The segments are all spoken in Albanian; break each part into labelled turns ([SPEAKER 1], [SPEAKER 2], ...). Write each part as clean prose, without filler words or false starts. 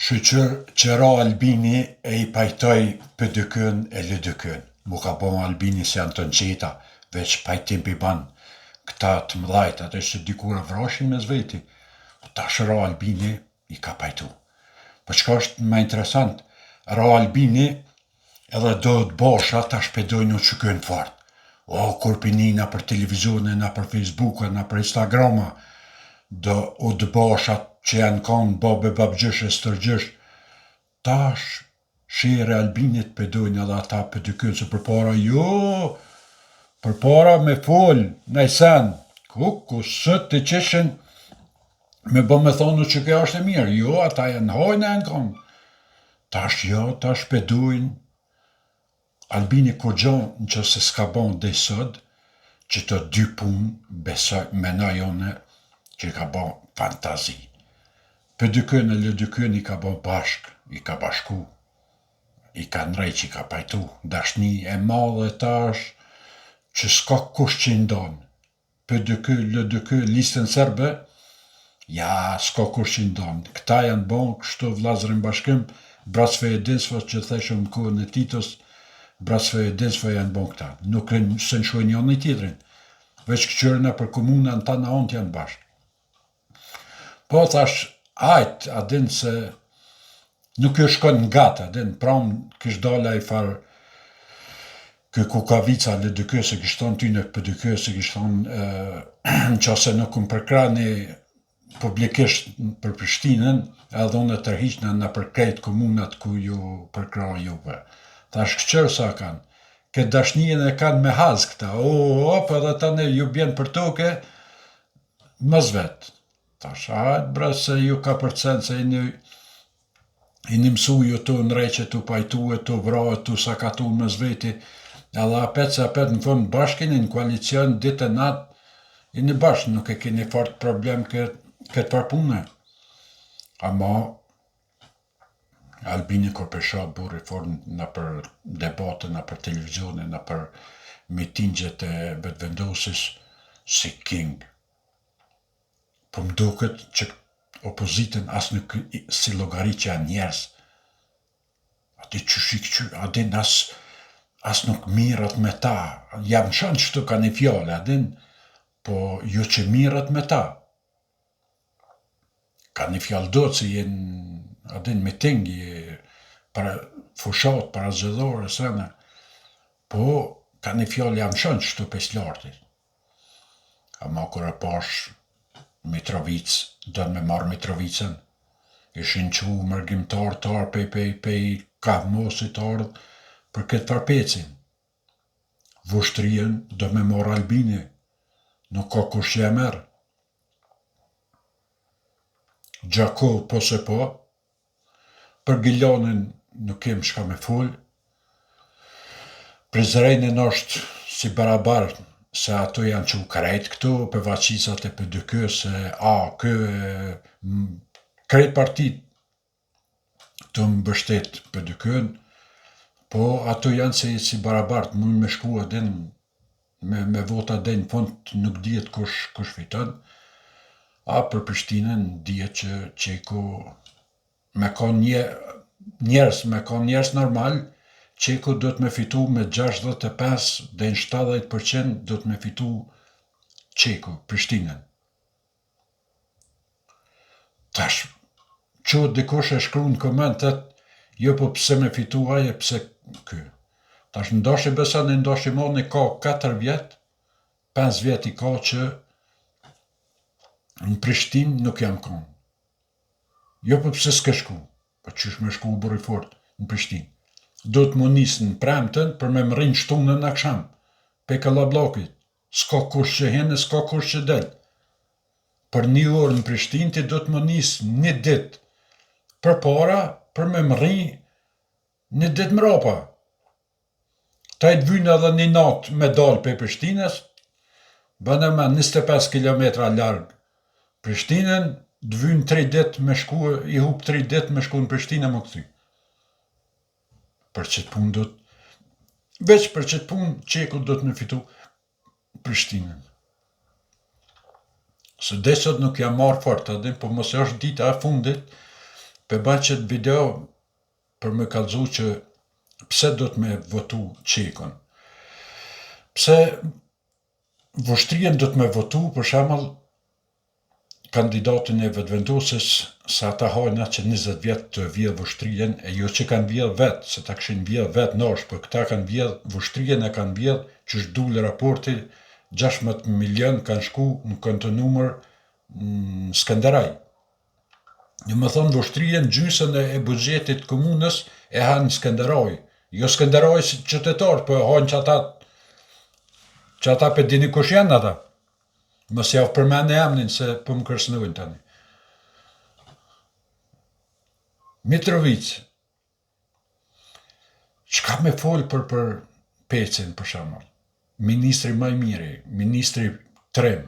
[SPEAKER 1] Shqyqër që ra Albini e I pajtoj PDK-n e LDK-n. Mu ka bo Albini se janë të nqeta, veç pajtim pi ban këta të mdhajt, atë që dikura vrashin me zveti. Ta shë ra Albini I ka pajtu. Për çka është më interesant, ra Albini edhe do të bosha ta shpedojnë u që kënë fart. O, kur pinina për televizionin, na për Facebooka, na për Instagrama, do u të boshat që janë kanë babe babgjysh e stërgjysh, tash shere Albinit pedojnë edhe ata pedykën, se përpara jo, përpara me fol, najsen, ku sët të qeshen, me bë me thonu që kjo është e mirë, jo, ata janë hojnë e janë kanë. Tash jo, tash pedojnë, Albini kur gjonë në që se s'ka bon dhe sot, që të dy punë, besoj, menoj one, që ka bon fantazi. PDK-n e LDK-n I ka bon bashk, I ka bashku, I ka ndrej që I ka pajtu, dashni e madhe tash, që s'ka kush që I ndonë. PDK, LDK, listën serbe, ja, s'ka kush që I ndonë. Këta janë bon, kështu vlazërin bashkim, brasve e dinsva që theshëm në kohën e Titos, brasve e dinsva janë bon këta. Nuk se nshojnë janë I tjetrin, veç këqyrëna për komuna në ta në ontë janë bashkë. Po thash, ajt, adin se nuk jo shkon nga ta, adin, pram kish dala I farë kë Kukavica LDK, se kish thonë ty në PDK, se kish thonë në qase nuk më përkrani publikisht për Prishtinën, edhe unë të tërhiqna në përkrejt komunat ku ju përkra juve. Thash këqërë sa kanë, këtë dashnijën e kanë me haz këta, për dhe tane ju bjenë për toke, mës vetë. Tash, ajt, bre, se ju ka përcen, se I një mësu ju të në reqe, të pajtu e të vrajë, të sakatu më zveti, edhe apet se apet në fund bashkin, në koalicion, ditë e natë, I një bashkë, nuk e keni fort problem këtë parpune. Ama, Albini kur pesha burri fornë në për debatën, në për televizionin, në për mitingjet e vetëvendosis, si king. Po më duket që opozitën as nuk si llogari që janë njerëz. Ati adin as nuk mirët me ta. Jam shanë që të ka një fjallë, adin, po jo që mirët me ta. Ka një fjallë do që jenë, adin, mitingi, para fushat, para zëdhore, sene. Po, ka një fjallë jam shanë që të peslartit. Ama kur e pash Mitrovic, do me marrë Mitrovicën, ishin qu mërgjimtar të arë pej kahmosit ardhë për këtë farpecin. Vushtrien do me marrë Albini, nuk ka kush që e merë. Gjako po se po, për Gilanin nuk kem shka me full, Prizrenin është si barabarë, se ato janë që u krejt këtu, për vaqicat e PDK, se krejt partit të mbështet PDK-n, po ato janë si barabart, mund me shku adin, me vota adin, fond nuk dihet kush fiton, për Prishtinën dihet që Qeko me ka njerës normal, Qeko do të me fitu me 65 dhe në 70% do të me fitu Qeko, Prishtinën. Tash, që dikush e shkru në komentet, jo po pse me fitu aje, pse kë. Tash, ndashi besan e ndashi moni ka 4 vjet, 5 vjet I ka që në Prishtinë nuk jam konë. Jo po pse s'ke shku, po qysh me shku burri fort në Prishtinë. Do të më nisë në premten për me më rinë shtunën në aksham, pe Kalablokit. S'ka kush që hene, s'ka kush që del. Për 1 orë në Prishtinë ti do të më nisë 1 dit për para për me më rinë 1 dit mrapa. Ta I të vynë edhe 1 natë me dalë pe Prishtinës, bënë me 25 km largë Prishtinën, të vynë 3 dit me shku, I hup 3 dit me shku në Prishtinë më këthy. Për qëtë punë do të, veç për qëtë punë, Qeko do të me fitu Prishtinën. Se desot nuk jam marrë fort, po mos është dita e fundit, për ba qëtë video për me kallëzu që pse do të me votu qekon. Pse vështrien do të me votu, për shemëll, kandidatin e vetëvendosës se ata hajna që 20 vjetë të vjedh vështrien, e jo që kanë vjedh vetë, se ta këshin vjedh vetë nash, për këta kanë vjedh vështrien e kanë vjedh që shdullë raporti 16 milion kanë shku në konto numër në Skanderaj. Në më thonë vështrien gjysën e bugjetit komunës e hanë në Skanderaj. Jo Skanderaj si qytetar, për hanë që ata për dini kush janë ata. Mos javë përmend e emnin se për më kërcënojnë tani. Mitrovic. Çka me folë për Pecin, për shembull? Ministri më i miri, ministri Trem,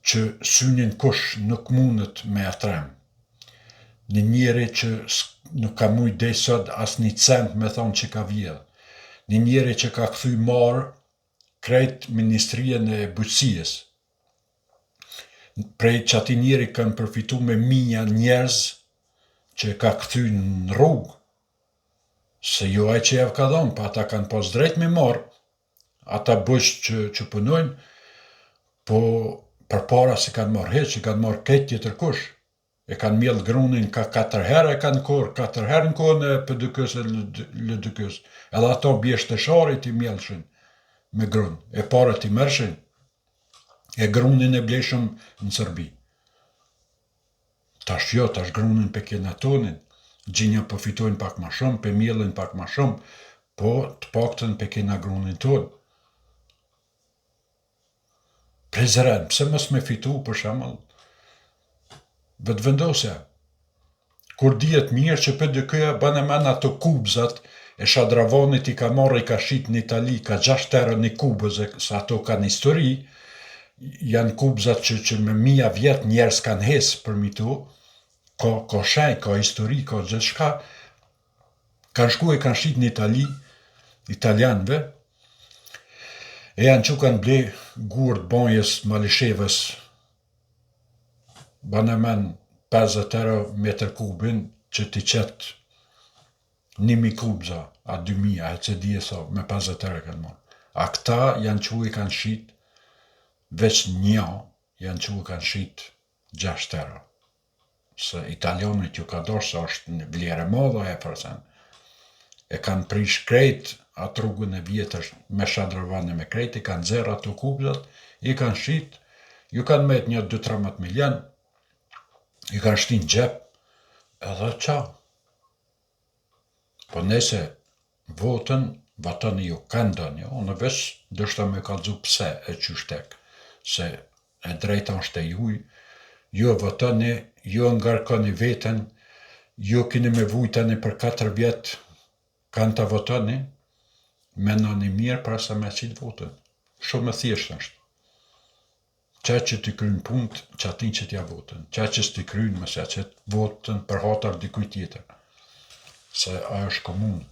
[SPEAKER 1] që synin kush nuk mundet me atrem. Në njeri që nuk ka mujt dej sot as një cent me thonë që ka vjedh. Në njeri që ka kthy marë krejt ministrien e bujqësijës. Prej që ati njeri kanë përfitu me minja njerëz që ka kthy në rrugë. Se jo aj që javë ka dhonë, pa ata kanë pas drejt me marë. Ata bësh që punojnë, po për para se kanë marrë heq, që kanë marrë këtë tjetër kush. E kanë mjellë grunin ka 4 herë, e kanë korë 4 herë në kohën e PDK-s e LDK-s. Edhe ato bjeshtësharit i mjellëshin me grun, e parët i mërshin, e grunin e bleshëm në Serbi. Tash jo, tash grunin pe kena tonin, gjinja përfitojnë pak ma shumë, pe mjellin pak ma shumë, po të paktën pe kena grunin tonë. Prezeren, pse mos me fitu për shembull vetëvendosja? Kur dihet mirë që PDK-ja bën men ato kubzat e Shadravonit i ka marrë i ka shit në Itali, ka 6 terë një kubëz, se ato kanë histori, janë kubzat që me 1000 vjet njerëz kanë hes për mitu, ka shenjë, ka histori, ka gjithçka, kanë shku e kanë shit në Itali, italianëve, e janë që kanë ble gurët banjës Malishevës, banë men 50 euro metër kubin, që ti qetë 1000 kubza, a 2000, a që di e sa, me 50 euro kanë marrë. A këta janë që i kanë shit, veç një, janë që i kanë shit 6 euro. Se italianit ju ka dorë se është në vlerë madhe e përsen. E kanë prish krejt atë rrugën e vjetër me Shadravane me krejt, i kanë zerë ato kubzat, i kanë shit, ju kanë met një 2-13 milion, i kanë shtin gjep, edhe qa. Po nese votën, vatani ju kanë dënjo, unë veç dështë me kallëzu pse e qyshtek, se e drejta është e juj, ju votani, ju ngarkoni veten, ju kini me vujtani për 4 vjet, kanë të votani, menoni mirë pra sa me qitë votën. Shumë e thjeshtë është. Qa që t'i krynë punët, që atin që t'ja votën. Qa që s't'i krynë, mësja që votën për hatar dikuj tjetër. Se ajo është komunë.